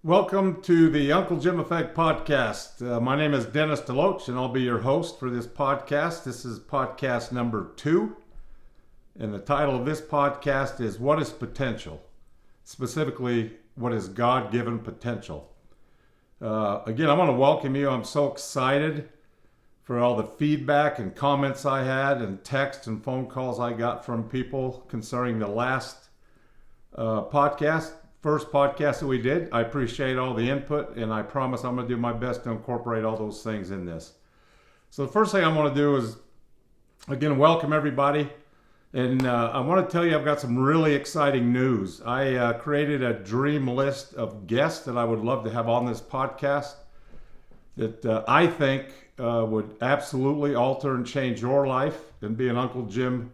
Welcome to the Uncle Jim Effect podcast. My name is Dennis DeLoach, and I'll be your host for this podcast. This is podcast number 2, and the title of this podcast is What is Potential? Specifically, what is God-given potential? Again, I want to welcome you. I'm so excited for all the feedback and comments I had and texts and phone calls I got from people concerning the last first podcast that we did. I appreciate all the input, and I promise I'm going to do my best to incorporate all those things in this. So the first thing I want to do is, again, welcome everybody. And I want to tell you I've got some really exciting news. I created a dream list of guests that I would love to have on this podcast that I think would absolutely alter and change your life and be an Uncle Jim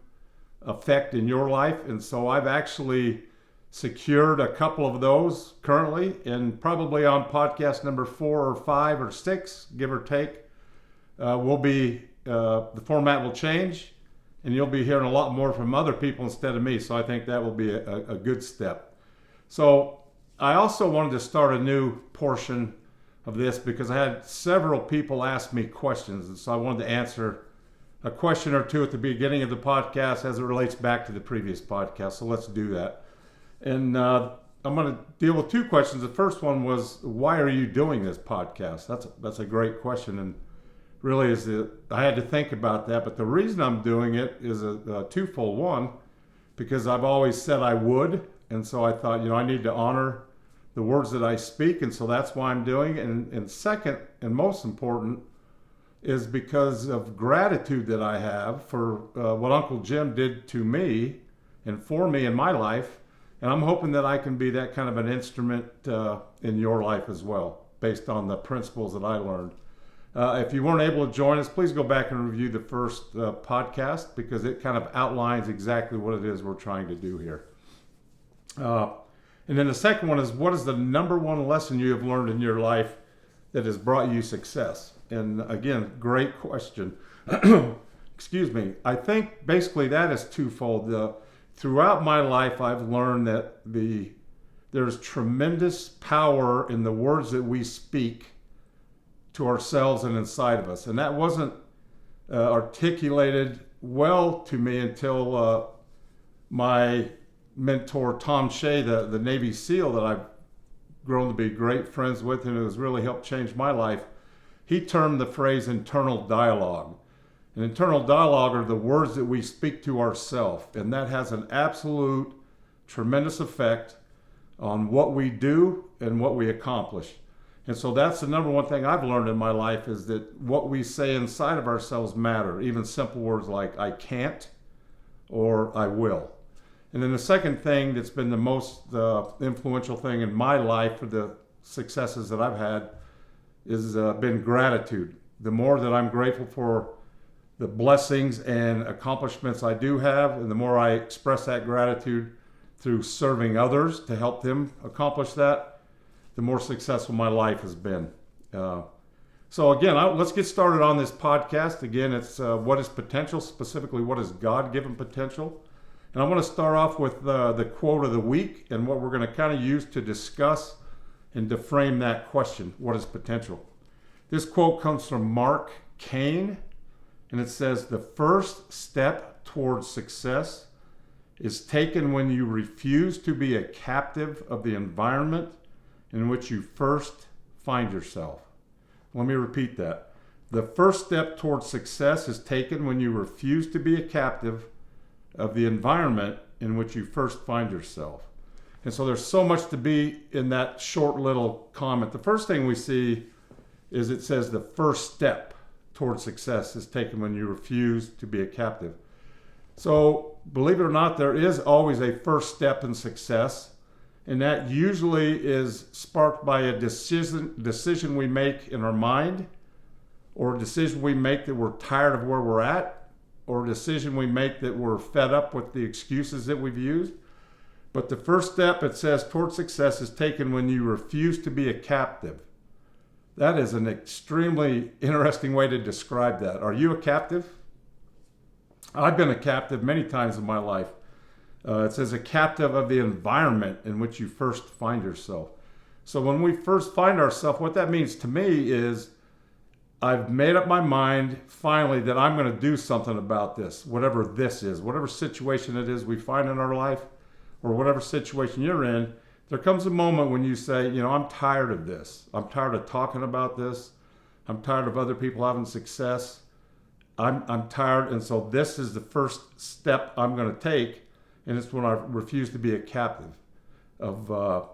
effect in your life. And so I've actually secured a couple of those currently, and probably on podcast number 4 or 5 or 6, give or take, the format will change, and you'll be hearing a lot more from other people instead of me. So I think that will be a good step. So I also wanted to start a new portion of this because I had several people ask me questions, and so I wanted to answer a question or two at the beginning of the podcast as it relates back to the previous podcast. So let's do that. And I'm going to deal with 2 questions. The first one was, why are you doing this podcast? That's a great question, and really I had to think about that. But the reason I'm doing it is a twofold. One, because I've always said I would, and so I thought, I need to honor the words that I speak, and so that's why I'm doing it. And second, and most important, is because of gratitude that I have for what Uncle Jim did to me and for me in my life. And I'm hoping that I can be that kind of an instrument in your life as well, based on the principles that I learned. If you weren't able to join us, please go back and review the first podcast, because it kind of outlines exactly what it is we're trying to do here. And then the second one is, what is the number one lesson you have learned in your life that has brought you success? And again, great question. Excuse me. I think basically that is twofold. Throughout my life, I've learned that there's tremendous power in the words that we speak to ourselves and inside of us. And that wasn't articulated well to me until my mentor, Tom Shea, the Navy SEAL that I've grown to be great friends with and who has really helped change my life. He termed the phrase internal dialogue. And internal dialogue are the words that we speak to ourselves, and that has an absolute tremendous effect on what we do and what we accomplish. And so that's the number one thing I've learned in my life, is that what we say inside of ourselves matter, even simple words like I can't or I will. And then the second thing that's been the most influential thing in my life for the successes that I've had is been gratitude. The more that I'm grateful for the blessings and accomplishments I do have, and the more I express that gratitude through serving others to help them accomplish that, the more successful my life has been. So again, let's get started on this podcast. Again, it's what is potential, specifically what is God-given potential. And I want to start off with the quote of the week and what we're going to kind of use to discuss and to frame that question, what is potential? This quote comes from Mark Cain, and it says, the first step towards success is taken when you refuse to be a captive of the environment in which you first find yourself. Let me repeat that. The first step towards success is taken when you refuse to be a captive of the environment in which you first find yourself. And so there's so much to be in that short little comment. The first thing we see is it says the first step towards success is taken when you refuse to be a captive. So believe it or not, there is always a first step in success, and that usually is sparked by a decision we make in our mind, or a decision we make that we're tired of where we're at, or a decision we make that we're fed up with the excuses that we've used. But the first step, it says, towards success is taken when you refuse to be a captive. That is an extremely interesting way to describe that. Are you a captive? I've been a captive many times in my life. It says a captive of the environment in which you first find yourself. So when we first find ourselves, what that means to me is I've made up my mind finally that I'm going to do something about this, whatever this is, whatever situation it is we find in our life, or whatever situation you're in. There comes a moment when you say, I'm tired of this. I'm tired of talking about this. I'm tired of other people having success. I'm tired, and so this is the first step I'm going to take, and it's when I refuse to be a captive of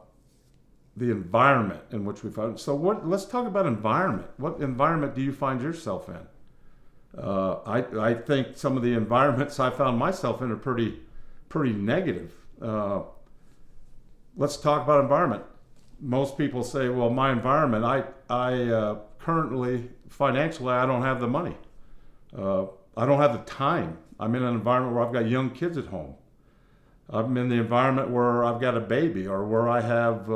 the environment in which we find. So let's talk about environment. What environment do you find yourself in? I think some of the environments I found myself in are pretty negative. Let's talk about environment. Most people say, well, my environment, I currently, financially, I don't have the money. I don't have the time. I'm in an environment where I've got young kids at home. I'm in the environment where I've got a baby, or where I have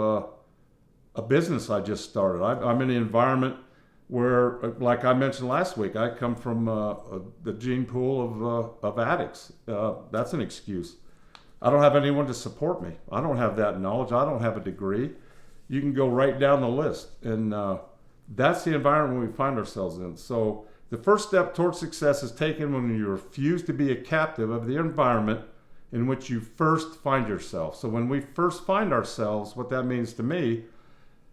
a business I just started. I'm in the environment where, like I mentioned last week, I come from the gene pool of addicts. That's an excuse. I don't have anyone to support me. I don't have that knowledge. I don't have a degree. You can go right down the list. And that's the environment we find ourselves in. So the first step towards success is taken when you refuse to be a captive of the environment in which you first find yourself. So when we first find ourselves, what that means to me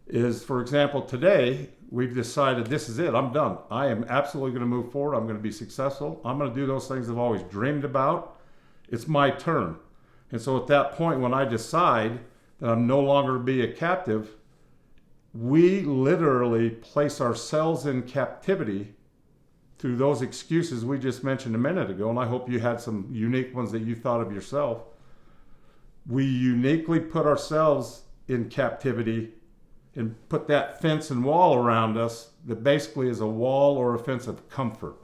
is, for example, today we've decided this is it. I'm done. I am absolutely going to move forward. I'm going to be successful. I'm going to do those things I've always dreamed about. It's my turn. And so at that point, when I decide that I'm no longer be a captive, we literally place ourselves in captivity through those excuses we just mentioned a minute ago. And I hope you had some unique ones that you thought of yourself. We uniquely put ourselves in captivity and put that fence and wall around us that basically is a wall or a fence of comfort.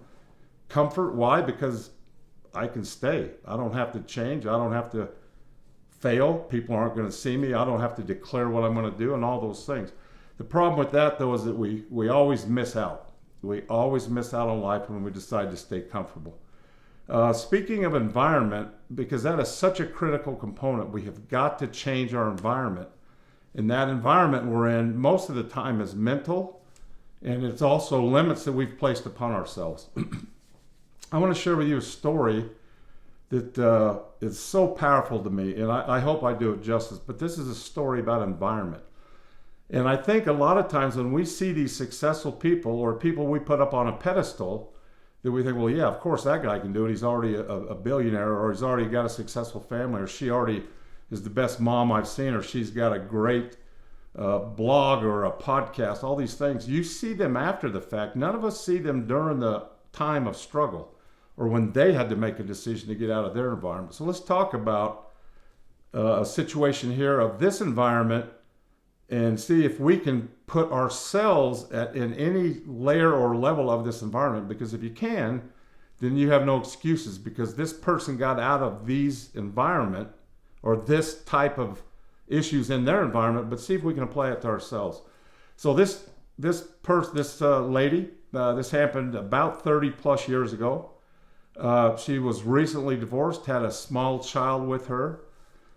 Comfort, why? Because I can stay. I don't have to change. I don't have to fail. People aren't going to see me. I don't have to declare what I'm going to do and all those things. The problem with that, though, is that we always miss out. We always miss out on life when we decide to stay comfortable. Speaking of environment, because that is such a critical component, we have got to change our environment. And that environment we're in most of the time is mental, and it's also limits that we've placed upon ourselves. I want to share with you a story that is so powerful to me, and I hope I do it justice, but this is a story about environment. And I think a lot of times when we see these successful people, or people we put up on a pedestal, that we think, well, yeah, of course that guy can do it. He's already a billionaire, or he's already got a successful family, or she already is the best mom I've seen, or she's got a great blog or a podcast, all these things. You see them after the fact. None of us see them during the time of struggle, or when they had to make a decision to get out of their environment. So let's talk about a situation here of this environment and see if we can put ourselves in any layer or level of this environment. Because if you can, then you have no excuses, because this person got out of these environment or this type of issues in their environment, but see if we can apply it to ourselves. So this lady, this happened about 30 plus years ago. She was recently divorced, had a small child with her.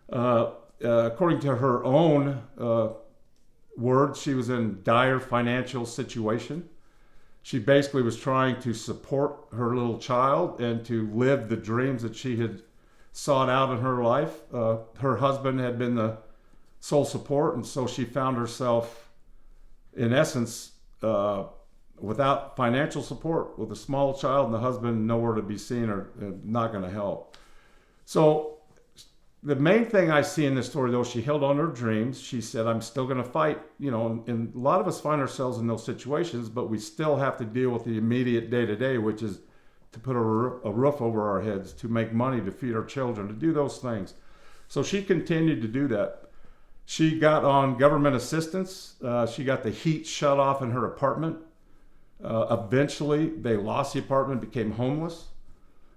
According to her own words, she was in dire financial situation. She basically was trying to support her little child and to live the dreams that she had sought out in her life. Her husband had been the sole support, and so she found herself, in essence, without financial support, with a small child and the husband nowhere to be seen, or not going to help. So the main thing I see in this story, though, she held on to her dreams. She said, I'm still going to fight. And a lot of us find ourselves in those situations, but we still have to deal with the immediate day-to-day, which is to put a roof over our heads, to make money, to feed our children, to do those things. So she continued to do that. She got on government assistance. She got the heat shut off in her apartment. Eventually, they lost the apartment, became homeless.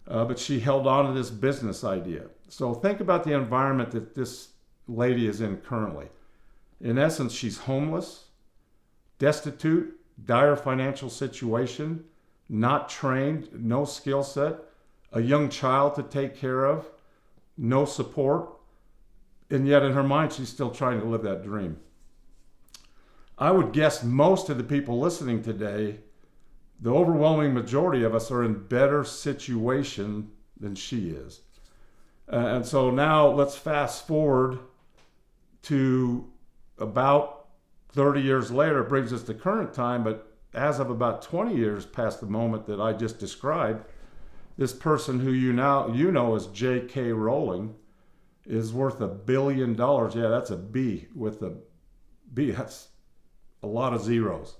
But she held on to this business idea. So think about the environment that this lady is in currently. In essence, she's homeless, destitute, dire financial situation, not trained, no skill set, a young child to take care of, no support, and yet in her mind, she's still trying to live that dream. I would guess most of the people listening today, the overwhelming majority of us are in better situation than she is. And so now let's fast forward to about 30 years later. It brings us to current time, but as of about 20 years past the moment that I just described, this person who you know as J.K. Rowling is worth $1 billion. Yeah, that's a B with a B. That's a lot of zeros.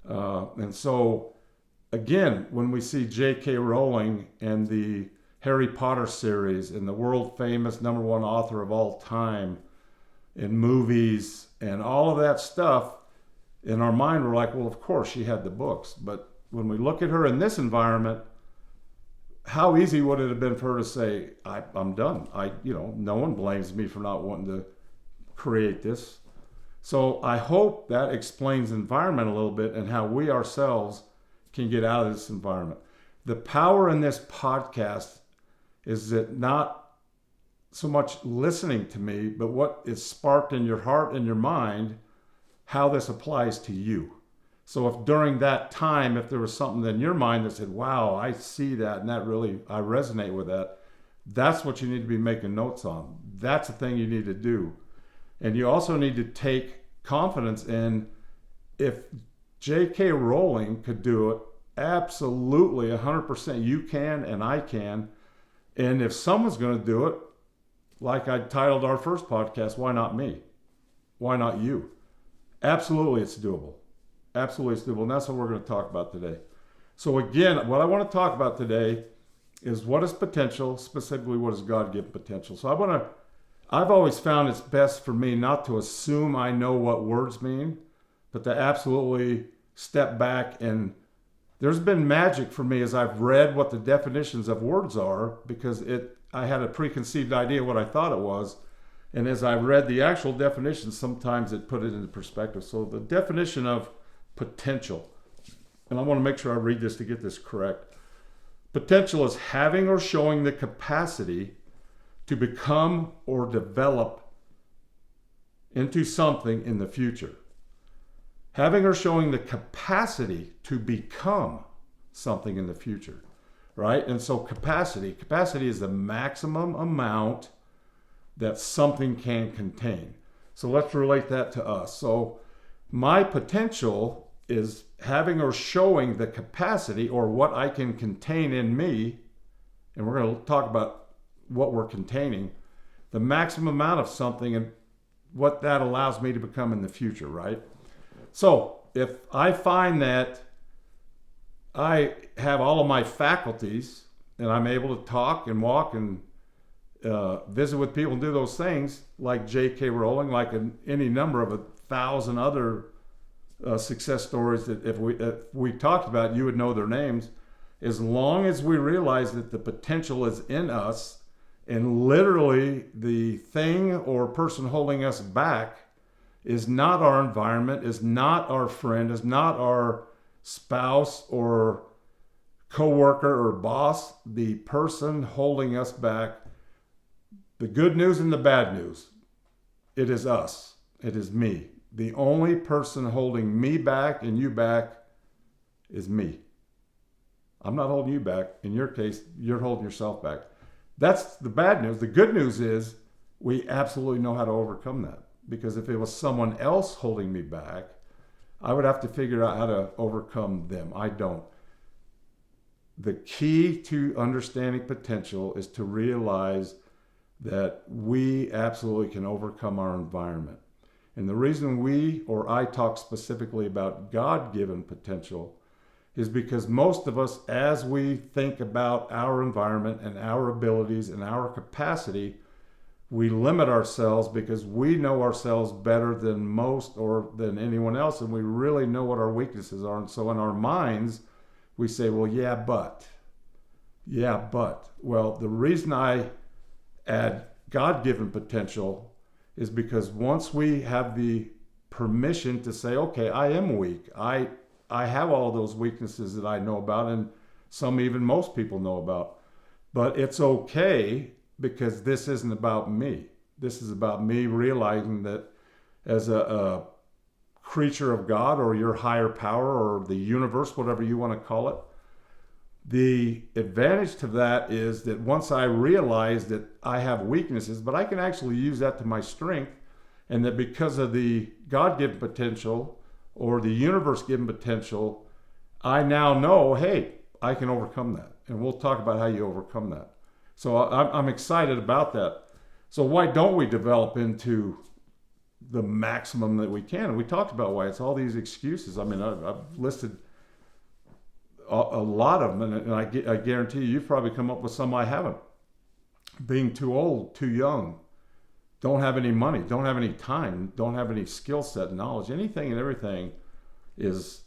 And so, again, when we see J.K. Rowling and the Harry Potter series and the world famous #1 author of all time in movies and all of that stuff, in our mind we're like, well, of course she had the books. But when we look at her in this environment, how easy would it have been for her to say, I'm done. No one blames me for not wanting to create this. So I hope that explains the environment a little bit and how we ourselves can get out of this environment. The power in this podcast is that not so much listening to me, but what is sparked in your heart and your mind, how this applies to you. So if during that time, if there was something in your mind that said, wow, I see that, and that really, I resonate with that, that's what you need to be making notes on. That's the thing you need to do. And you also need to take confidence in, if J.K. Rowling could do it, absolutely 100% you can and I can. And if someone's going to do it, like I titled our first podcast, why not me? Why not you? Absolutely, it's doable. Absolutely, it's doable. And that's what we're going to talk about today. So again, what I want to talk about today is what is potential, specifically what is God-given potential. So I've always found it's best for me not to assume I know what words mean, but to absolutely step back. And there's been magic for me as I've read what the definitions of words are, because I had a preconceived idea what I thought it was. And as I read the actual definition, sometimes it put it into perspective. So the definition of potential, and I want to make sure I read this to get this correct. Potential is having or showing the capacity to become or develop into something in the future. Having or showing the capacity to become something in the future, right? And so capacity is the maximum amount that something can contain. So let's relate that to us. So my potential is having or showing the capacity, or what I can contain in me, and we're going to talk about what we're containing, the maximum amount of something and what that allows me to become in the future, right? So if I find that I have all of my faculties and I'm able to talk and walk and visit with people and do those things like J.K. Rowling, like any number of 1,000 other success stories that if we talked about, you would know their names. As long as we realize that the potential is in us, and literally the thing or person holding us back is not our environment, is not our friend, is not our spouse or coworker or boss. The person holding us back, the good news and the bad news, it is us. It is me. The only person holding me back and you back is me. I'm not holding you back. In your case, you're holding yourself back. That's the bad news. The good news is we absolutely know how to overcome that. Because if it was someone else holding me back, I would have to figure out how to overcome them. I don't. The key to understanding potential is to realize that we absolutely can overcome our environment. And the reason I talk specifically about God-given potential is because most of us, as we think about our environment and our abilities and our capacity, we limit ourselves because we know ourselves better than most or than anyone else, and we really know what our weaknesses are. And so in our minds, we say, well, yeah, but. Well, the reason I add God-given potential is because once we have the permission to say, okay, I am weak. I have all those weaknesses that I know about, and some even most people know about. But it's okay, because this isn't about me. This is about me realizing that as a creature of God or your higher power or the universe, whatever you want to call it. The advantage to that is that once I realize that I have weaknesses, but I can actually use that to my strength, and that because of the God-given potential or the universe-given potential, I now know, hey, I can overcome that. And we'll talk about how you overcome that. So I'm excited about that. So why don't we develop into the maximum that we can? And we talked about why it's all these excuses. I mean, I've listed a lot of them, and I guarantee you've probably come up with some I haven't. Being too old, too young, don't have any money, don't have any time, don't have any skill set, knowledge, anything and everything is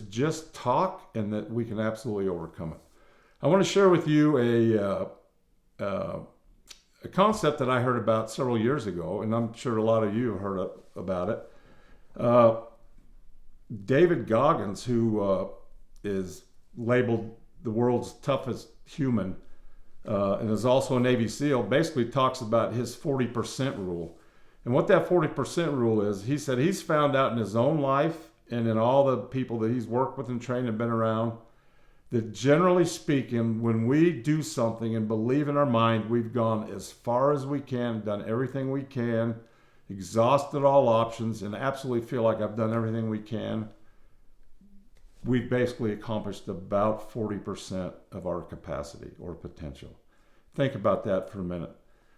just talk, and that we can absolutely overcome it. I want to share with you a concept that I heard about several years ago, and I'm sure a lot of you have heard about it. David Goggins, who is labeled the world's toughest human, and is also a Navy SEAL, basically talks about his 40% rule. And what that 40% rule is, he said he's found out in his own life and in all the people that he's worked with and trained and been around, that generally speaking, when we do something and believe in our mind, we've gone as far as we can, done everything we can, exhausted all options, and absolutely feel like I've done everything we can, we've basically accomplished about 40% of our capacity or potential. Think about that for a minute.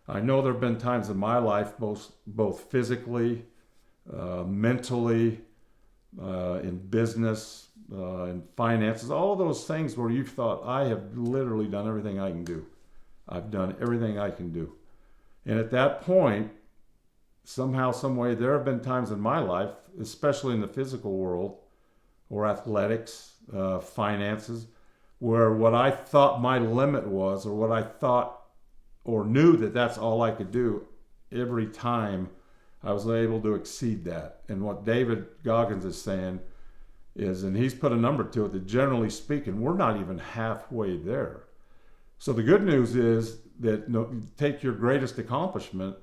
I know there have been times in my life, both physically, mentally, in business, in finances, all of those things where you've thought, I have literally done everything I can do. I've done everything I can do. And at that point, somehow, some way, there have been times in my life, especially in the physical world, or athletics, finances, where what I thought my limit was, or what I thought or knew that that's all I could do, every time I was able to exceed that. And what David Goggins is saying is, and he's put a number to it, that generally speaking, we're not even halfway there. So the good news is that take your greatest accomplishment,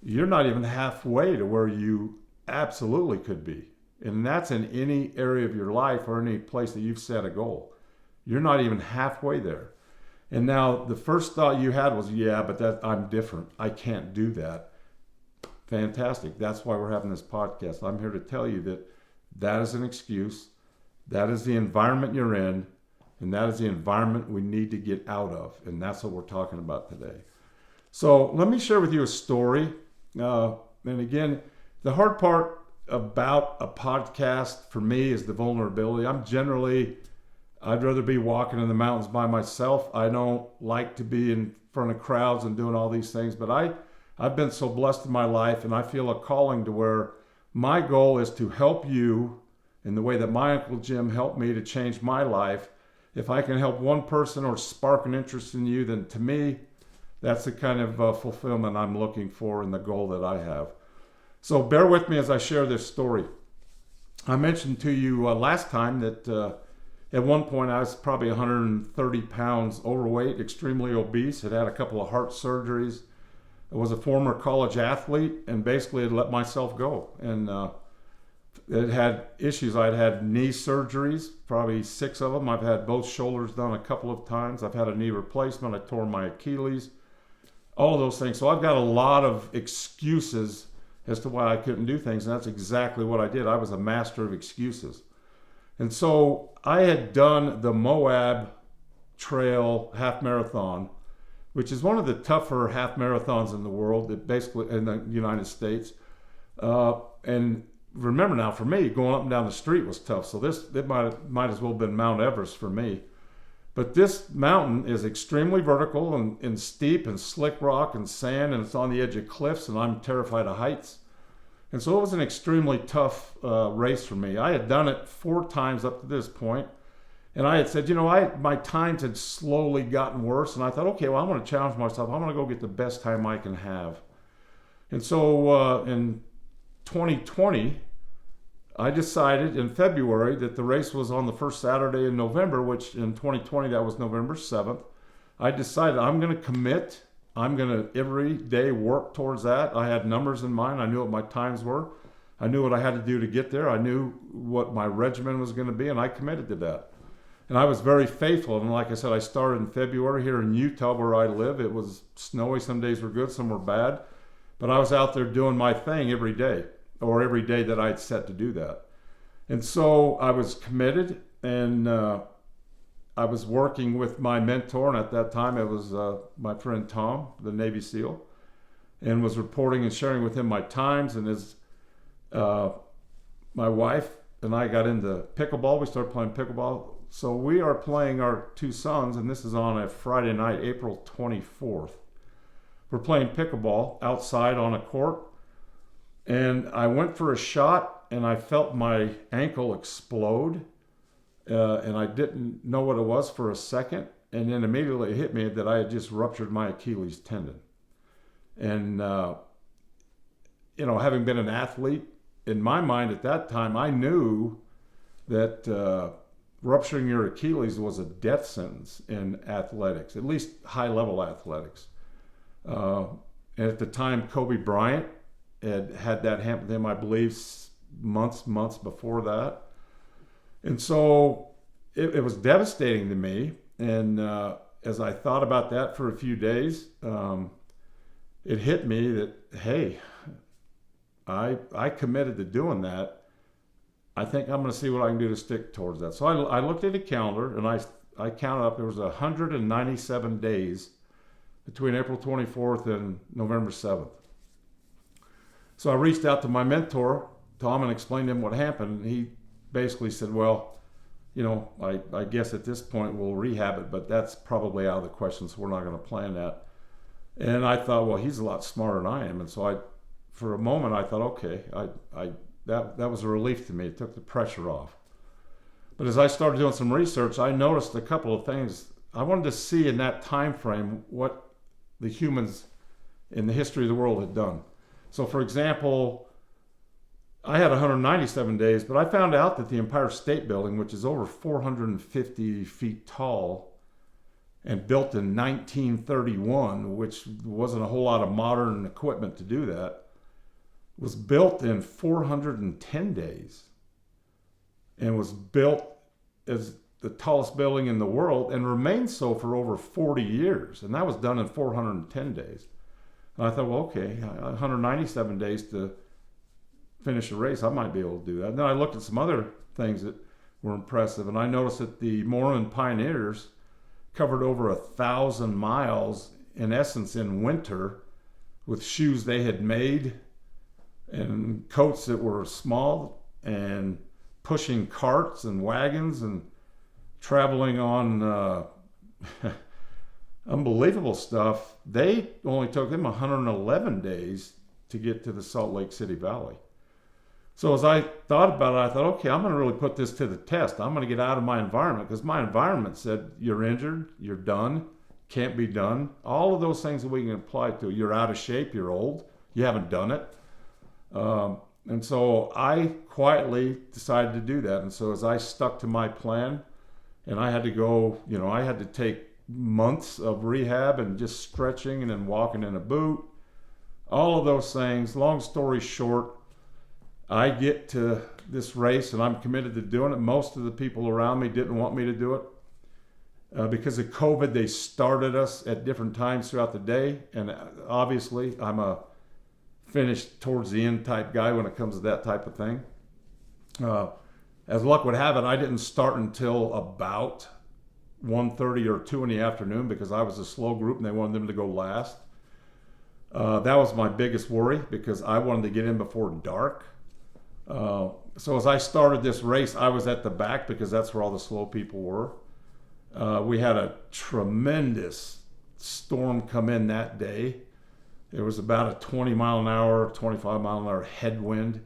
you're not even halfway to where you absolutely could be. And that's in any area of your life or any place that you've set a goal. You're not even halfway there. And now the first thought you had was, yeah, but I'm different. I can't do that. Fantastic. That's why we're having this podcast. I'm here to tell you that that is an excuse. That is the environment you're in. And that is the environment we need to get out of. And that's what we're talking about today. So let me share with you a story. And again, the hard part about a podcast for me is the vulnerability. I'd rather be walking in the mountains by myself. I don't like to be in front of crowds and doing all these things, but I've been so blessed in my life, and I feel a calling to where my goal is to help you in the way that my Uncle Jim helped me to change my life. If I can help one person or spark an interest in you, then to me, that's the kind of fulfillment I'm looking for and the goal that I have. So bear with me as I share this story. I mentioned to you last time that at one point I was probably 130 pounds overweight, extremely obese, had a couple of heart surgeries. I was a former college athlete and basically had let myself go. And it had issues. I'd had knee surgeries, probably 6 of them. I've had both shoulders done a couple of times. I've had a knee replacement. I tore my Achilles, all of those things. So I've got a lot of excuses as to why I couldn't do things. And that's exactly what I did. I was a master of excuses. And so I had done the Moab Trail half marathon, which is one of the tougher half marathons in the world, that basically in the United States. And remember now, for me, going up and down the street was tough. So it might as well have been Mount Everest for me. But this mountain is extremely vertical and steep and slick rock and sand, and it's on the edge of cliffs, and I'm terrified of heights. And so it was an extremely tough race for me. I had done it 4 times up to this point, and I had said, my times had slowly gotten worse, and I thought, okay, well, I'm going to challenge myself. I'm going to go get the best time I can have. And so in 2020, I decided in February that the race was on the first Saturday in November, which in 2020, that was November 7th. I decided I'm going to commit. I'm going to every day work towards that. I had numbers in mind. I knew what my times were. I knew what I had to do to get there. I knew what my regimen was going to be, and I committed to that. And I was very faithful. And like I said, I started in February here in Utah where I live. It was snowy. Some days were good, some were bad. But I was out there doing my thing every day, or every day that I'd set to do that. And so I was committed, and I was working with my mentor. And at that time, it was my friend Tom, the Navy SEAL, and was reporting and sharing with him my times. And as my wife and I got into pickleball, we started playing pickleball. So we are playing our two sons, and this is on a Friday night, April 24th. We're playing pickleball outside on a court, and I went for a shot, and I felt my ankle explode, and I didn't know what it was for a second, and then immediately it hit me that I had just ruptured my Achilles tendon. And, having been an athlete, in my mind at that time, I knew that rupturing your Achilles was a death sentence in athletics, at least high-level athletics. And at the time, Kobe Bryant had that happen to him, I believe, months before that. And so it was devastating to me. And as I thought about that for a few days, it hit me that, hey, I committed to doing that. I think I'm going to see what I can do to stick towards that. So I looked at a calendar, and I counted up, there was 197 days between April 24th and November 7th. So I reached out to my mentor, Tom, and explained to him what happened. And he basically said, well, I guess at this point we'll rehab it, but that's probably out of the question, so we're not going to plan that. And I thought, well, he's a lot smarter than I am. And so for a moment, I thought, okay, that was a relief to me. It took the pressure off. But as I started doing some research, I noticed a couple of things. I wanted to see in that time frame what the humans in the history of the world had done. So, for example, I had 197 days, but I found out that the Empire State Building, which is over 450 feet tall and built in 1931, which wasn't a whole lot of modern equipment to do that, was built in 410 days and was built as the tallest building in the world and remained so for over 40 years. And that was done in 410 days. And I thought, well, okay, 197 days to finish a race, I might be able to do that. And then I looked at some other things that were impressive, and I noticed that the Mormon pioneers covered over 1,000 miles, in essence, in winter with shoes they had made and coats that were small, and pushing carts and wagons and traveling on unbelievable stuff. They only took them 111 days to get to the Salt Lake City Valley. So as I thought about it, I thought, okay, I'm going to really put this to the test. I'm going to get out of my environment, because my environment said, you're injured, you're done, can't be done. All of those things that we can apply to. You're out of shape, you're old, you haven't done it. And so I quietly decided to do that. And so as I stuck to my plan, and I had to go, I had to take months of rehab and just stretching and then walking in a boot, all of those things. Long story short, I get to this race and I'm committed to doing it. Most of the people around me didn't want me to do it. Because of COVID, they started us at different times throughout the day. And obviously, I'm a finish towards the end type guy when it comes to that type of thing. As luck would have it, I didn't start until about 1:30 or 2 in the afternoon, because I was a slow group and they wanted them to go last. That was my biggest worry, because I wanted to get in before dark. So as I started this race, I was at the back because that's where all the slow people were. We had a tremendous storm come in that day. There was about a 20 mile an hour, 25 mile an hour headwind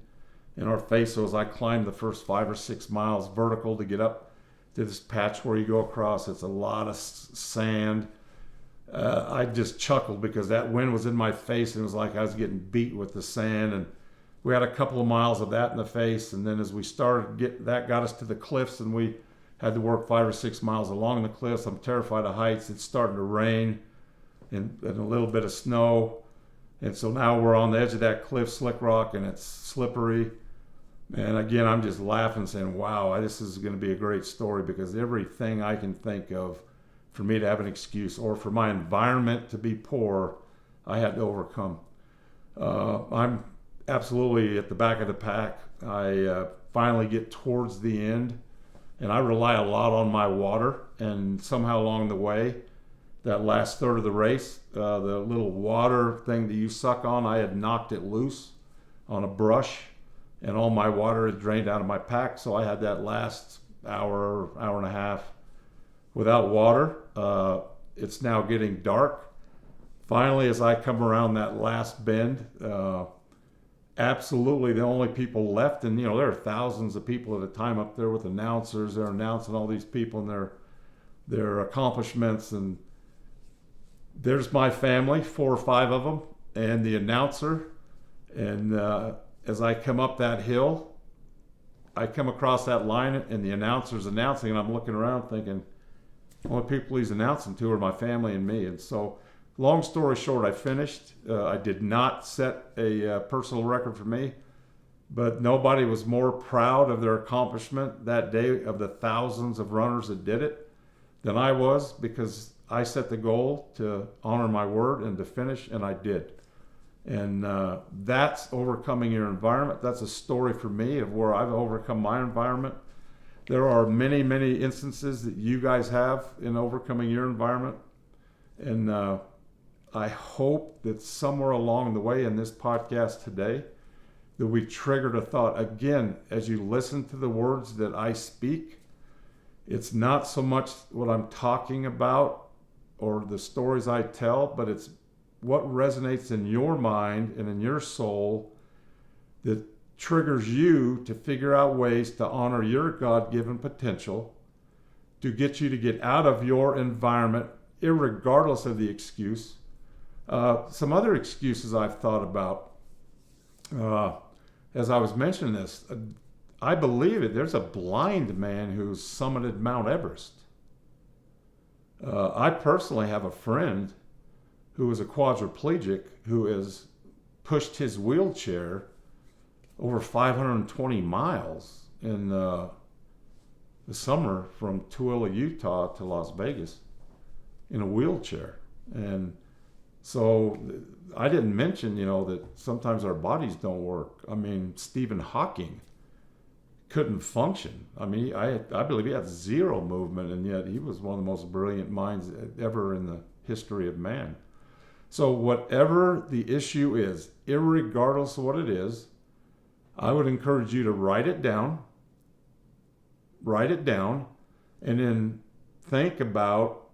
in our face. So as I climbed the first 5 or 6 miles vertical to get up to this patch where you go across, it's a lot of sand. I just chuckled because that wind was in my face, and it was like I was getting beat with the sand. And we had a couple of miles of that in the face. And then as we started, that got us to the cliffs, and we had to work 5 or 6 miles along the cliffs. I'm terrified of heights. It's starting to rain and a little bit of snow. And so now we're on the edge of that cliff, slick rock, and it's slippery. And again, I'm just laughing, saying, wow, this is going to be a great story, because everything I can think of for me to have an excuse or for my environment to be poor, I had to overcome. I'm absolutely at the back of the pack. I finally get towards the end, and I rely a lot on my water. And somehow along the way, that last third of the race, the little water thing that you suck on, I had knocked it loose on a brush, and all my water had drained out of my pack. So I had that last hour and a half without water. It's now getting dark. Finally, as I come around that last bend, absolutely the only people left, and there are thousands of people at a time up there with announcers. They're announcing all these people and their accomplishments, and there's my family, 4 or 5 of them, and the announcer. And as I come up that hill, I come across that line, and the announcer's announcing, and I'm looking around thinking, the only people he's announcing to are my family and me. And so, long story short, I finished. I did not set a personal record for me, but nobody was more proud of their accomplishment that day, of the thousands of runners that did it, than I was, because I set the goal to honor my word and to finish, and I did. And that's overcoming your environment. That's a story for me of where I've overcome my environment. There are many, many instances that you guys have in overcoming your environment. And I hope that somewhere along the way in this podcast today, that we triggered a thought. Again, as you listen to the words that I speak, it's not so much what I'm talking about or the stories I tell, but it's what resonates in your mind and in your soul that triggers you to figure out ways to honor your God-given potential, to get you to get out of your environment, irregardless of the excuse. Some other excuses I've thought about, as I was mentioning this, I believe it. There's a blind man who's summited Mount Everest. I personally have a friend who is a quadriplegic who has pushed his wheelchair over 520 miles in the summer from Tooele, Utah to Las Vegas in a wheelchair. And so I didn't mention, that sometimes our bodies don't work. I mean, Stephen Hawking couldn't function. I mean, I believe he had zero movement, and yet he was one of the most brilliant minds ever in the history of man. So whatever the issue is, irregardless of what it is, I would encourage you to write it down, and then think about,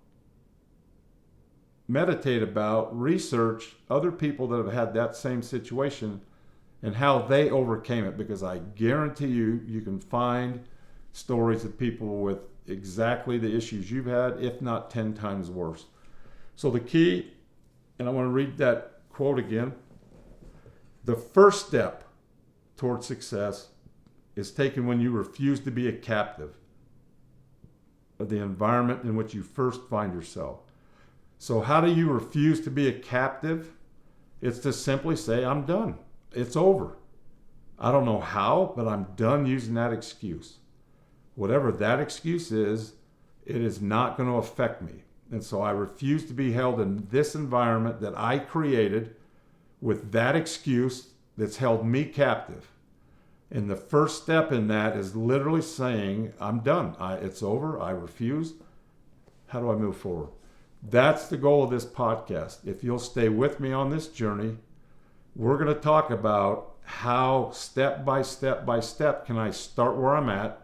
meditate about, research other people that have had that same situation and how they overcame it, because I guarantee you can find stories of people with exactly the issues you've had, if not 10 times worse. So the key, and I want to read that quote again, the first step towards success is taken when you refuse to be a captive of the environment in which you first find yourself. So how do you refuse to be a captive? It's to simply say, I'm done. It's over. I don't know how, but I'm done using that excuse. Whatever that excuse is, it is not going to affect me. And so I refuse to be held in this environment that I created with that excuse that's held me captive. And the first step in that is literally saying, I'm done. It's over. I refuse. How do I move forward? That's the goal of this podcast. If you'll stay with me on this journey, we're going to talk about how step by step can I start where I'm at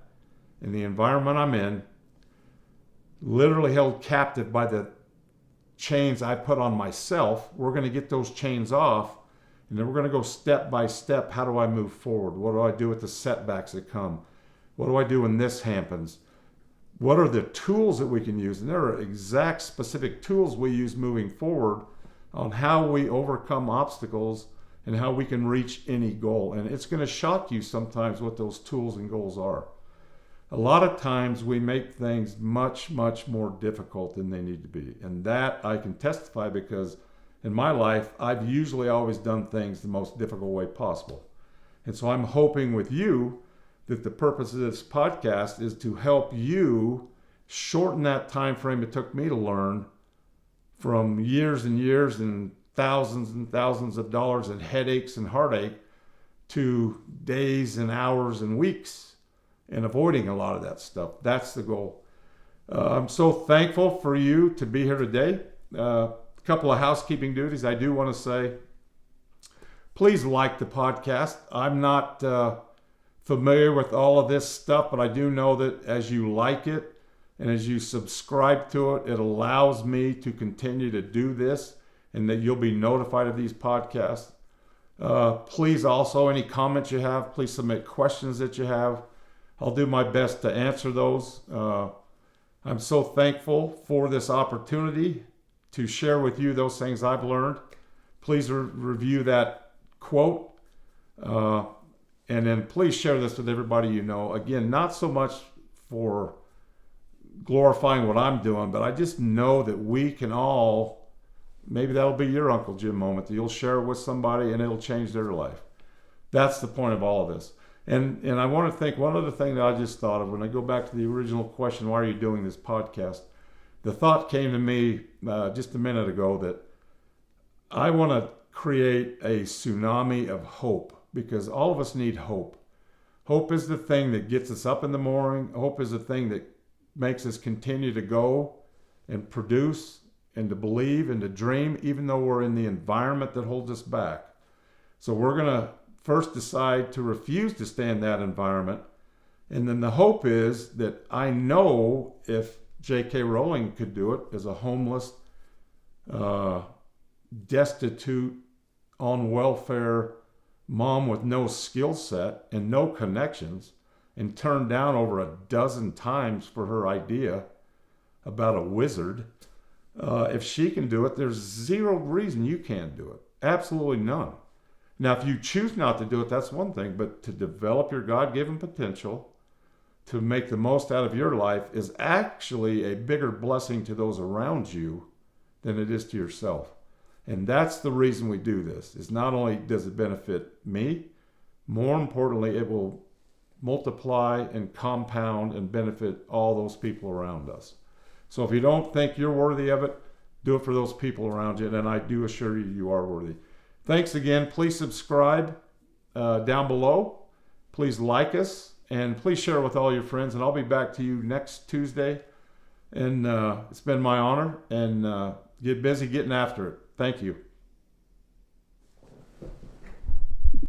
in the environment I'm in, literally held captive by the chains I put on myself. We're going to get those chains off, and then we're going to go step by step. How do I move forward? What do I do with the setbacks that come? What do I do when this happens? What are the tools that we can use? And there are exact specific tools we use moving forward on how we overcome obstacles and how we can reach any goal. And it's going to shock you sometimes what those tools and goals are. A lot of times we make things much, much more difficult than they need to be. And that I can testify because in my life, I've usually always done things the most difficult way possible. And so I'm hoping with you that the purpose of this podcast is to help you shorten that time frame it took me to learn from years and years and thousands of dollars in headaches and heartache to days and hours and weeks and avoiding a lot of that stuff. That's the goal. I'm so thankful for you to be here today. A couple of housekeeping duties. I do want to say, please like the podcast. I'm not familiar with all of this stuff, but I do know that as you like it and as you subscribe to it, it allows me to continue to do this and that you'll be notified of these podcasts. Please also, any comments you have, please submit questions that you have. I'll do my best to answer those. I'm so thankful for this opportunity to share with you those things I've learned. Please review that quote. And then please share this with everybody you know. Again, not so much for glorifying what I'm doing, but I just know that we can all, maybe that'll be your Uncle Jim moment, that you'll share it with somebody and it'll change their life. That's the point of all of this. And I want to think, one other thing that I just thought of, when I go back to the original question, why are you doing this podcast? The thought came to me just a minute ago that I want to create a tsunami of hope, because all of us need hope. Hope is the thing that gets us up in the morning. Hope is the thing that makes us continue to go and produce and to believe and to dream, even though we're in the environment that holds us back. So we're going to first decide to refuse to stay in that environment. And then the hope is that I know if J.K. Rowling could do it as a homeless, destitute, on welfare mom with no skill set and no connections, and turned down over a dozen times for her idea about a wizard. If she can do it, there's zero reason you can't do it. Absolutely none. Now, if you choose not to do it, that's one thing, but to develop your God-given potential, to make the most out of your life, is actually a bigger blessing to those around you than it is to yourself. And that's the reason we do this, is not only does it benefit me, more importantly, it will multiply and compound and benefit all those people around us. So if you don't think you're worthy of it, do it for those people around you, and I do assure you, you are worthy. Thanks again. Please subscribe down below. Please like us, and please share with all your friends, and I'll be back to you next Tuesday. And it's been my honor, and get busy getting after it. Thank you.